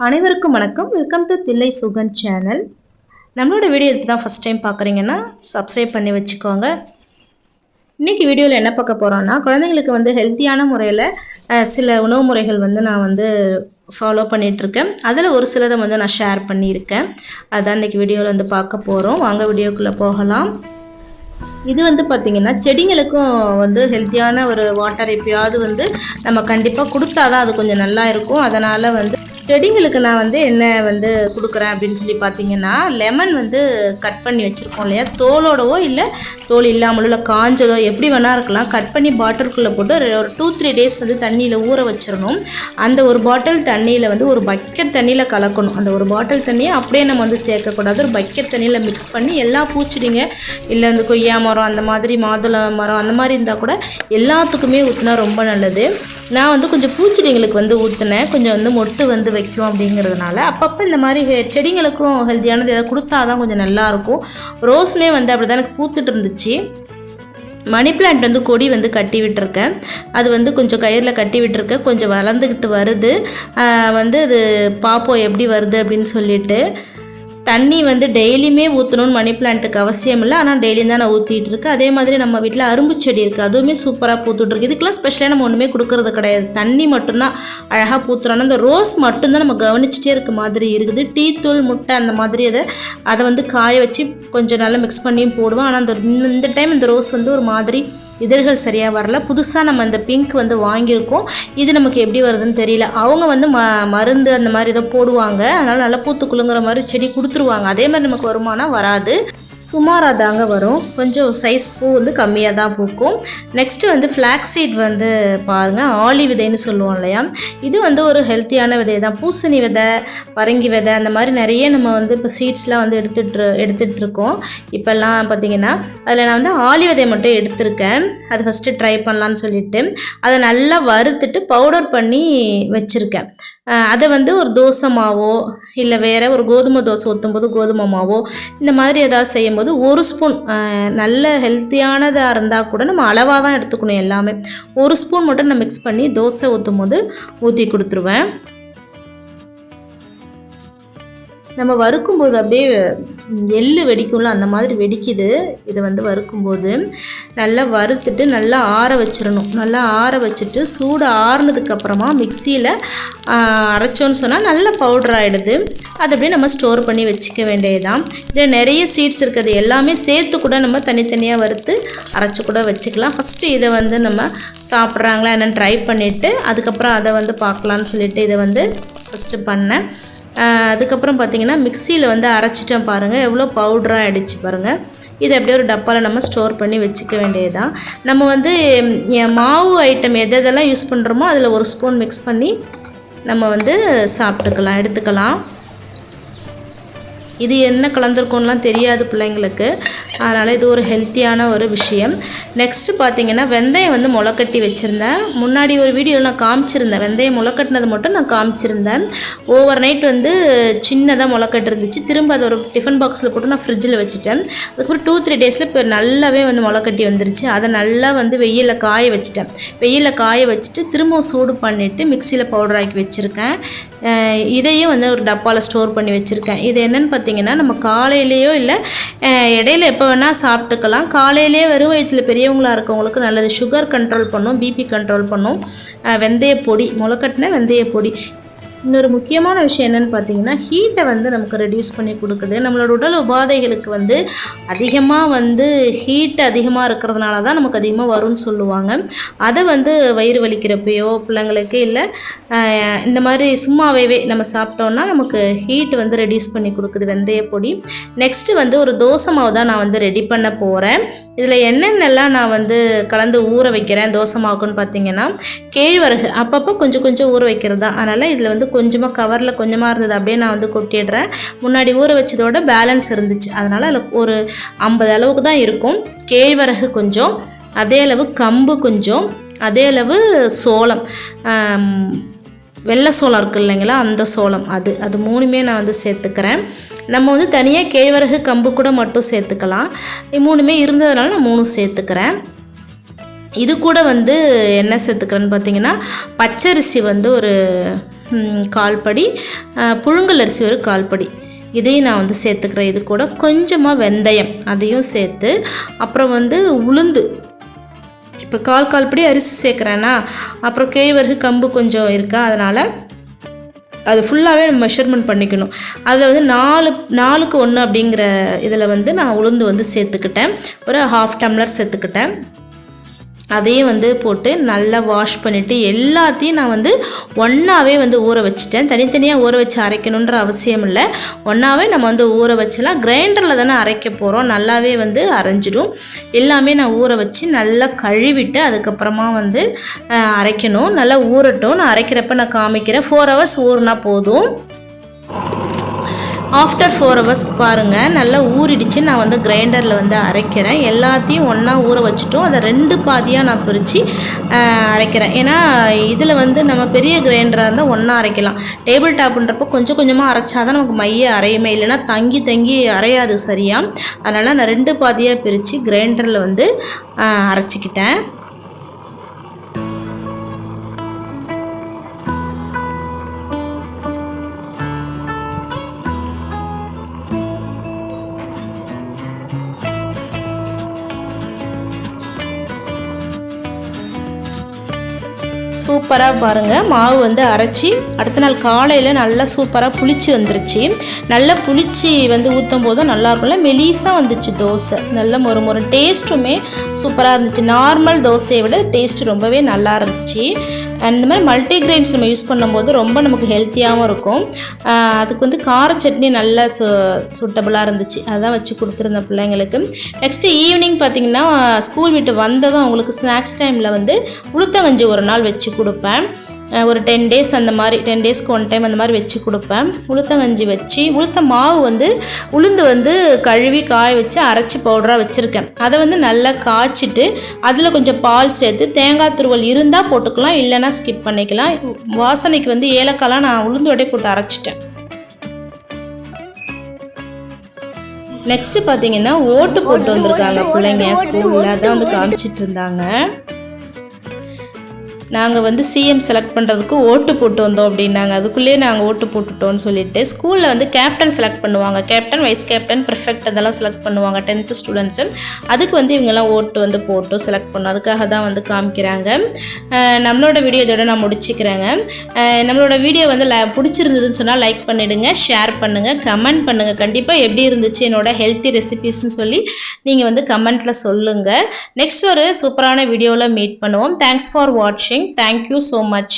அனைவருக்கும் வணக்கம். Welcome to Thillai Sugan channel. நம்மளோட வீடியோ இப்போ தான் ஃபஸ்ட் டைம் பார்க்குறீங்கன்னா சப்ஸ்கிரைப் பண்ணி வச்சுக்கோங்க. இன்றைக்கி வீடியோவில் என்ன பார்க்க போகிறோன்னா, குழந்தைங்களுக்கு வந்து ஹெல்த்தியான முறையில் சில உணவு முறைகள் வந்து நான் ஃபாலோ பண்ணிகிட்ருக்கேன். அதில் ஒரு சிலதை நான் ஷேர் பண்ணியிருக்கேன். அதுதான் இன்றைக்கி வீடியோவில் பார்க்க போகிறோம். வாங்க வீடியோக்குள்ளே போகலாம். இது பார்த்திங்கன்னா செடிங்களுக்கும் ஹெல்த்தியான ஒரு வாட்டர் எப்பயாவது நம்ம கண்டிப்பாக கொடுத்தா தான் அது கொஞ்சம் நல்லா இருக்கும். அதனால் செடிங்களுக்கு நான் என்ன கொடுக்குறேன் அப்படின்னு சொல்லி பார்த்தீங்கன்னா, லெமன் கட் பண்ணி வச்சுருக்கோம் இல்லையா, தோலோடவோ இல்லை தோல் இல்லாமலோ இல்லை காஞ்சலோ எப்படி வேணா இருக்கலாம், கட் பண்ணி பாட்டிலுக்குள்ளே போட்டு ஒரு 2-3 டேஸ் தண்ணியில் ஊற வச்சிடணும். அந்த ஒரு பாட்டில் தண்ணியில் ஒரு பக்கெட் தண்ணியில் கலக்கணும். அந்த ஒரு பாட்டில் தண்ணியை அப்படியே நம்ம சேர்க்கக்கூடாது. ஒரு பக்கெட் தண்ணியில் மிக்ஸ் பண்ணி எல்லா பூச்செடிங்க இல்லை கொய்யா மரம் அந்த மாதிரி மாதுளை மரம் அந்த மாதிரி இருந்தால் கூட எல்லாத்துக்குமே ஊற்றினா ரொம்ப நல்லது. நான் கொஞ்சம் பூச்செடிங்களுக்கு ஊற்றினேன். கொஞ்சம் மொட்டு வைக்கும் அப்படிங்கிறதுனால அப்பப்போ இந்த மாதிரி செடிங்களுக்கும் ஹெல்த்தியானது எதாவது கொடுத்தா தான் கொஞ்சம் நல்லாயிருக்கும். ரோஸுமே அப்படி தான் எனக்கு பூத்துட்டு இருந்துச்சு. மணி பிளான்ட் கொடி கட்டி விட்டுருக்கேன். அது கொஞ்சம் கயிறில் கட்டி விட்டுருக்கேன். கொஞ்சம் வளர்ந்துக்கிட்டு வருது. அது பார்ப்போம் எப்படி வருது அப்படின்னு சொல்லிட்டு. தண்ணி டெய்லியுமே ஊற்றணும்னு மணி பிளான்ட்டுக்கு அவசியம் இல்லை. ஆனால் டெய்லியும் தான் நான் ஊற்றிட்டு இருக்கேன். அதே மாதிரி நம்ம வீட்டில் அரும்பு செடி இருக்குது, அதுவுமே சூப்பராக பூத்துட்ருக்கு. இதுக்கெல்லாம் ஸ்பெஷலாக நம்ம ஒன்றுமே கொடுக்கறது கிடையாது. தண்ணி மட்டும்தான் அழகாக பூத்துறோன்னா அந்த ரோஸ் மட்டும்தான் நம்ம கவனிச்சிட்டே இருக்க மாதிரி இருக்குது. டீ தூள் முட்டை அந்த மாதிரி அதை காய வச்சு கொஞ்சம் நல்லா மிக்ஸ் பண்ணியும் போடுவோம். ஆனால் இந்த டைம் இந்த ரோஸ் ஒரு மாதிரி இதழ்கள் சரியாக வரல. புதுசாக நம்ம இந்த பிங்க் வாங்கியிருக்கோம். இது நமக்கு எப்படி வருதுன்னு தெரியல. அவங்க மருந்து அந்த மாதிரி ஏதோ போடுவாங்க. அதனால் நல்லா பூத்துக்குள்ளுங்கிற மாதிரி செடி கொடுத்துருவாங்க. அதே மாதிரி நமக்கு வருமானா வராது, சுமாராக தாங்க வரும். கொஞ்சம் சைஸ் பூ கம்மியாக தான் பூக்கும். நெக்ஸ்ட்டு ஃப்ளாக்ஸ் சீட் பாருங்கள், ஆலி விதைன்னு சொல்லுவோம் இல்லையா, இது ஒரு ஹெல்த்தியான விதை தான். பூசணி விதை, பரங்கி விதை அந்த மாதிரி நிறைய நம்ம இப்போ சீட்ஸ்லாம் எடுத்துகிட்ருக்கோம். இப்போல்லாம் பார்த்திங்கன்னா அதில் நான் ஆலி விதையை மட்டும் எடுத்திருக்கேன். அது ஃபஸ்ட்டு ட்ரை பண்ணலான்னு சொல்லிவிட்டு அதை நல்லா வறுத்துட்டு பவுடர் பண்ணி வச்சுருக்கேன். அதை ஒரு தோசை மாவோ இல்லை வேறு ஒரு கோதுமை தோசை ஊற்றும்போது கோதுமை மாவோ இந்த மாதிரி ஏதாவது செய்யும்போது 1 ஸ்பூன் நல்ல ஹெல்த்தியானதாக இருந்தால் கூட நம்ம அளவாக தான் எடுத்துக்கணும். எல்லாமே 1 ஸ்பூன் மட்டும் நான் மிக்ஸ் பண்ணி தோசை ஊற்றும் போது ஊற்றி கொடுத்துருவேன். நம்ம வறுக்கும்போது அப்படியே எள்ளு வெடிக்கும்ல, அந்த மாதிரி வெடிக்குது. இதை வறுக்கும்போது நல்லா வறுத்துட்டு நல்லா ஆற வச்சிடணும். நல்லா ஆற வச்சுட்டு சூடு ஆறுனதுக்கப்புறமா மிக்சியில் அரைச்சோன்னு சொன்னால் நல்ல பவுடர் ஆகிடுது. அதை அப்படியே நம்ம ஸ்டோர் பண்ணி வச்சுக்க வேண்டியதுதான். இதில் நிறைய சீட்ஸ் இருக்குது, எல்லாமே சேர்த்து கூட நம்ம தனித்தனியாக வறுத்து அரைச்சி கூட வச்சுக்கலாம். ஃபஸ்ட்டு இதை நம்ம சாப்பிட்றாங்களா என்னென்னு ட்ரை பண்ணிவிட்டு அதுக்கப்புறம் அதை பார்க்கலான்னு சொல்லிவிட்டு இதை ஃபஸ்ட்டு பண்ணேன். அதுக்கப்புறம் பார்த்திங்கன்னா மிக்சியில் அரைச்சிட்டோம் பாருங்கள், எவ்வளோ பவுடராக ஆகிடுச்சு பாருங்கள். இதை அப்படியே ஒரு டப்பாவில் நம்ம ஸ்டோர் பண்ணி வச்சுக்க வேண்டியது தான். நம்ம மாவு ஐட்டம் எதெல்லாம் யூஸ் பண்ணுறோமோ அதில் 1 ஸ்பூன் மிக்ஸ் பண்ணி நம்ம சாப்பிட்டுக்கலாம், எடுத்துக்கலாம். இது என்ன கலந்துருக்கோன்னெலாம் தெரியாது பிள்ளைங்களுக்கு, அதனால் இது ஒரு ஹெல்த்தியான ஒரு விஷயம். நெக்ஸ்ட்டு பார்த்திங்கன்னா வெந்தயம் முளைக்கட்டி வச்சுருந்தேன். முன்னாடி ஒரு வீடியோவில் நான் காமிச்சிருந்தேன். வெந்தயம் முளைக்கட்டினது மட்டும் நான் காமிச்சிருந்தேன். ஓவர் நைட் சின்னதாக முளைக்கட்டு இருந்துச்சு. திரும்ப அதை ஒரு டிஃபன் பாக்ஸில் போட்டு நான் ஃப்ரிட்ஜில் வச்சுட்டேன். அதுக்கப்புறம் 2-3 டேஸில் இப்போ நல்லாவே முளைக்கட்டி வந்துருச்சு. அதை நல்லா வெயிலில் காய வச்சுட்டேன். வெயிலில் காய வச்சுட்டு திரும்ப சூடு பண்ணிவிட்டு மிக்சியில் பவுடர் ஆக்கி வச்சுருக்கேன். இதையும் ஒரு டப்பாவில் ஸ்டோர் பண்ணி வச்சுருக்கேன். இது என்னென்னு பார்த்திங்கன்னா, நம்ம காலையிலேயோ இல்லை இடையில எப்போ வேணால் சாப்பிட்டுக்கலாம். காலையிலே வெறும் வயிற்றில் பெரியவங்களாக இருக்கவங்களுக்கு நல்லது. சுகர் கண்ட்ரோல் பண்ணும், பிபி கண்ட்ரோல் பண்ணும். வெந்தயப்பொடி, முளைக்கட்டின வெந்தயப்பொடி. இன்னொரு முக்கியமான விஷயம் என்னென்னு பார்த்தீங்கன்னா, ஹீட்டை நமக்கு ரெடியூஸ் பண்ணி கொடுக்குது. நம்மளோட உடல் உபாதைகளுக்கு அதிகமாக ஹீட் அதிகமாக இருக்கிறதுனால தான் நமக்கு அதிகமாக வரும்னு சொல்லுவாங்க. அதை வயிறு வலிக்கிறப்பையோ பிள்ளைங்களுக்கு இல்லை இந்த மாதிரி சும்மாவே நம்ம சாப்பிட்டோன்னா நமக்கு ஹீட் ரெடியூஸ் பண்ணி கொடுக்குது வெந்தயப்பொடி. நெக்ஸ்ட்டு ஒரு தோசை மாவு தான் நான் ரெடி பண்ண போகிறேன். இதில் என்னென்னலாம் நான் கலந்து ஊற வைக்கிறேன் தோசை மாவுக்குன்னு பார்த்தீங்கன்னா, கேழ்வரகு அப்பப்போ கொஞ்சம் கொஞ்சம் ஊற வைக்கிறது தான். அதனால் இதில் கொஞ்சமாக கவரில் கொஞ்சமாக இருந்தது அப்படியே நான் கொட்டிடுறேன். முன்னாடி ஊற வச்சதோட பேலன்ஸ் இருந்துச்சு, அதனால் அதில் ஒரு 50 அளவுக்கு தான் இருக்கும். கேழ்வரகு கொஞ்சம், அதே அளவு கம்பு கொஞ்சம், அதே அளவு சோளம், வெள்ளை சோளம் இருக்குது இல்லைங்களா, அந்த சோளம் அது 3மே நான் சேர்த்துக்கிறேன். நம்ம தனியாக கேழ்வரகு கம்பு கூட மட்டும் சேர்த்துக்கலாம். 3மே இருந்ததுனால நான் 3 சேர்த்துக்கிறேன். இது கூட என்ன சேர்த்துக்கிறேன்னு பார்த்தீங்கன்னா, பச்சரிசி ஒரு கால் படி, புழுங்கல் அரிசி ஒரு கால் படி, இதையும் நான் வந்து சேர்த்துக்கிறேன். இது கூட கொஞ்சமாக வெந்தயம் அதையும் சேர்த்து, அப்புறம் வந்து உளுந்து இப்போ கால் படி அரிசி சேர்க்குறேன்னா, அப்புறம் கேழ்வரகு கம்பு கொஞ்சம் இருக்கா, அதனால் அது ஃபுல்லாகவே மெஷர்மெண்ட் பண்ணிக்கணும். அதில் வந்து 4க்கு 1 அப்படிங்கிற இதில் வந்து நான் உளுந்து வந்து சேர்த்துக்கிட்டேன். ஒரு 1/2 டம்ளர் சேர்த்துக்கிட்டேன். அதையும் வந்து போட்டு நல்லா வாஷ் பண்ணிவிட்டு எல்லாத்தையும் நான் வந்து ஒன்றாவே வந்து ஊற வச்சுட்டேன். தனித்தனியாக ஊற வச்சு அரைக்கணுன்ற அவசியம் இல்லை. ஒன்றாவே நம்ம வந்து ஊற வச்சலாம். கிரைண்டரில் தானே அரைக்க போகிறோம், நல்லாவே வந்து அரைஞ்சிடும். எல்லாமே நான் ஊற வச்சு நல்லா கழுவிட்டு அதுக்கப்புறமா வந்து அரைக்கணும். நல்லா ஊறட்டும். நான் அரைக்கிறப்ப நான் காமிக்கிறேன். 4 hours ஊறினா போதும். ஆஃப்டர் 4 hours பாருங்கள் நல்லா ஊறிடுச்சு. நான் வந்து கிரைண்டரில் வந்து அரைக்கிறேன். எல்லாத்தையும் ஒன்றா ஊற வச்சுட்டோம். அதை 2 பாதியாக நான் பிரித்து அரைக்கிறேன். ஏன்னா இதில் வந்து நம்ம பெரிய கிரைண்டராக இருந்தால் ஒன்றா அரைக்கலாம். டேபிள் டாப்புன்றப்போ கொஞ்சம் கொஞ்சமாக அரைச்சா தான் நமக்கு மைய அரையுமே, இல்லைன்னா தங்கி அரையாது சரியாக. அதனால் நான் 2 பாதியாக பிரித்து கிரைண்டரில் வந்து அரைச்சிக்கிட்டேன். சூப்பராக பாருங்கள் மாவு வந்து அரைச்சி அடுத்த நாள் காலையில் நல்லா சூப்பராக புளிச்சு வந்துருச்சு. நல்லா புளிச்சு வந்து ஊற்றும் போதும் நல்லாயிருக்கும்ல, மெலிசாக வந்துச்சு தோசை. நல்ல மொறு டேஸ்ட்டுமே சூப்பராக இருந்துச்சு. நார்மல் தோசையை விட டேஸ்ட்டு ரொம்பவே நல்லா இருந்துச்சு. அந்த மாதிரி மல்டிகிரெயின்ஸ் நம்ம யூஸ் பண்ணும்போது ரொம்ப நமக்கு ஹெல்த்தியாகவும் இருக்கும். அதுக்கு வந்து கார சட்னி நல்லா சூட்டபுளாக இருந்துச்சு. அதான் வச்சு கொடுத்துருந்தேன் பிள்ளைங்களுக்கு. நெக்ஸ்ட்டு ஈவினிங் பார்த்திங்கன்னா ஸ்கூல் விட்டு வந்ததும் அவங்களுக்கு ஸ்நாக்ஸ் டைமில் வந்து உளுத்தங்கஞ்சி ஒரு நாள் வச்சு கொடுப்பேன். ஒரு 10 days அந்த மாதிரி 10 daysக்கு 1 time அந்த மாதிரி வச்சு கொடுப்பேன். உளுத்தங்கஞ்சி வச்சு உளுத்த மாவு வந்து உளுந்து வந்து கழுவி காய வச்சு அரைச்சி பவுடராக வச்சுருக்கேன். அதை வந்து நல்லா காய்ச்சிட்டு அதில் கொஞ்சம் பால் சேர்த்து தேங்காய் துருவல் இருந்தால் போட்டுக்கலாம், இல்லைன்னா ஸ்கிப் பண்ணிக்கலாம். வாசனைக்கு வந்து ஏலக்காய்லாம் நான் உளுந்து வடை போட்டு அரைச்சிட்டேன். நெக்ஸ்ட்டு பார்த்தீங்கன்னா ஓட்டு போட்டு வந்திருக்காங்க பிள்ளைங்க ஸ்கூலில். அதான் வந்து காமிச்சிட்டு இருந்தாங்க. நாங்கள் வந்து சிஎம் செலக்ட் பண்ணுறதுக்கு ஓட்டு போட்டு வந்தோம் அப்படின்னாங்க. அதுக்குள்ளேயே நாங்கள் ஓட்டு போட்டுட்டோன்னு சொல்லிட்டு ஸ்கூலில் வந்து கேப்டன் செலக்ட் பண்ணுவாங்க. கேப்டன், வைஸ் கேப்டன், ப்ரிஃபெக்ட் அதெல்லாம் செலக்ட் பண்ணுவாங்க 10th ஸ்டூடெண்ட்ஸு. அதுக்கு வந்து இவங்கெல்லாம் ஓட்டு வந்து போட்டு செலக்ட் பண்ணோம். அதுக்காக தான் வந்து காமிக்கிறாங்க. நம்மளோட வீடியோ இதோட நான் முடிச்சுக்கிறேங்க. நம்மளோட வீடியோ வந்து பிடிச்சிருந்ததுன்னு சொன்னால் லைக் பண்ணிவிடுங்க, ஷேர் பண்ணுங்கள், கமெண்ட் பண்ணுங்கள். கண்டிப்பாக எப்படி இருந்துச்சு என்னோட ஹெல்த்தி ரெசிபீஸ்ன்னு சொல்லி நீங்கள் வந்து கமெண்ட்டில் சொல்லுங்கள். நெக்ஸ்ட் ஒரு சூப்பரான வீடியோவில் மீட் பண்ணுவோம். தேங்க்ஸ் ஃபார் வாட்சிங். Thank you so much.